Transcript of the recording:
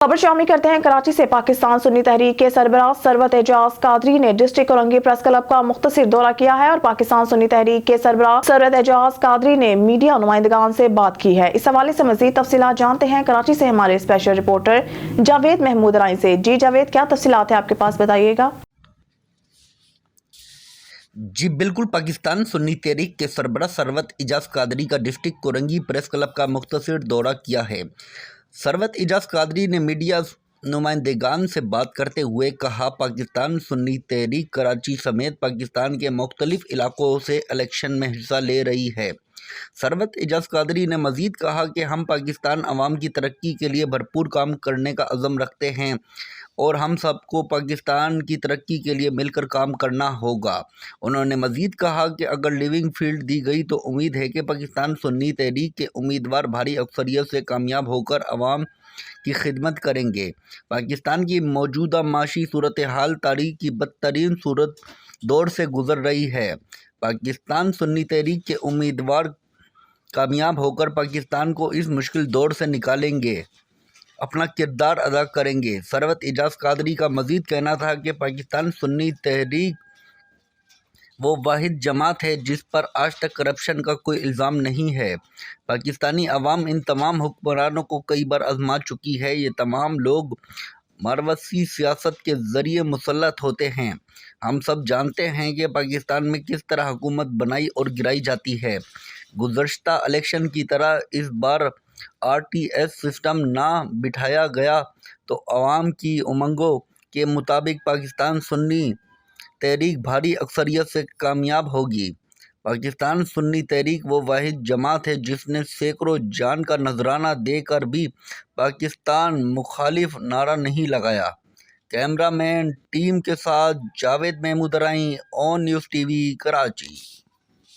खबर शामिल करते हैं कराची से। पाकिस्तान सुन्नी तहरीक के सरबराह सरवत एजाज कादरी ने डिस्ट्रिक्ट औरंगी प्रेस क्लब का मुख्तसर दौरा किया है और पाकिस्तान सुन्नी तहरीक के सरबराह सरवत एजाज कादरी ने मीडिया नुमाइंदगान से बात की है। इस हवाले से मजीद तफसीलात जानते हैं कराची से हमारे स्पेशल रिपोर्टर जावेद महमूद राय से। जी जावेद, क्या तफसीलात है आपके पास, बताइएगा। जी बिल्कुल, पाकिस्तान सुन्नी तहरीक के सरबराह सरवत एजाज कादरी का डिस्ट्रिक्ट औरंगी प्रेस क्लब का मुख्तसर दौरा किया है। सरवत एजाज कादरी ने मीडिया नुमाइंदगान से बात करते हुए कहा, पाकिस्तान सुन्नी तहरीक कराची समेत पाकिस्तान के मुख्तलिफ इलाकों से इलेक्शन में हिस्सा ले रही है। सरवत एजाज कादरी ने मज़ीद कहा कि हम पाकिस्तान अवाम की तरक्की के लिए भरपूर काम करने का अज़म रखते हैं और हम सबको पाकिस्तान की तरक्की के लिए मिलकर काम करना होगा। उन्होंने मज़ीद कहा कि अगर लिविंग फील्ड दी गई तो उम्मीद है कि पाकिस्तान सुन्नी तहरीक के उम्मीदवार भारी अक्सरियत से कामयाब होकर अवाम की खिदमत करेंगे। पाकिस्तान की मौजूदा माशी सूरत हाल तारीख की बदतरीन सूरत दौर से गुजर रही है। पाकिस्तान सुन्नी तहरीक के उम्मीदवार कामयाब होकर पाकिस्तान को इस मुश्किल दौर से निकालेंगे, अपना किरदार अदा करेंगे। सरवत एजाज कादरी का मज़ीद कहना था कि पाकिस्तान सुन्नी तहरीक वो वाहिद जमात है जिस पर आज तक करप्शन का कोई इल्ज़ाम नहीं है। पाकिस्तानी अवाम इन तमाम हुक्मरानों को कई बार आजमा चुकी है। ये तमाम लोग मरवसी सियासत के ज़रिए मुसल्लत होते हैं। हम सब जानते हैं कि पाकिस्तान में किस तरह हुकूमत बनाई और गिराई जाती है। गुज़श्ता इलेक्शन की तरह इस बार RTS सिस्टम ना बिठाया गया तो अवाम की उमंगों के मुताबिक पाकिस्तान सुन्नी तहरीक भारी अक्सरियत से कामयाब होगी। पाकिस्तान सुन्नी तहरीक वो वाहिद जमात है जिसने सैकड़ों जान का नजराना देकर भी पाकिस्तान मुखालिफ नारा नहीं लगाया। कैमरामैन टीम के साथ जावेद महमूद राय, ऑन न्यूज़ TV, कराची।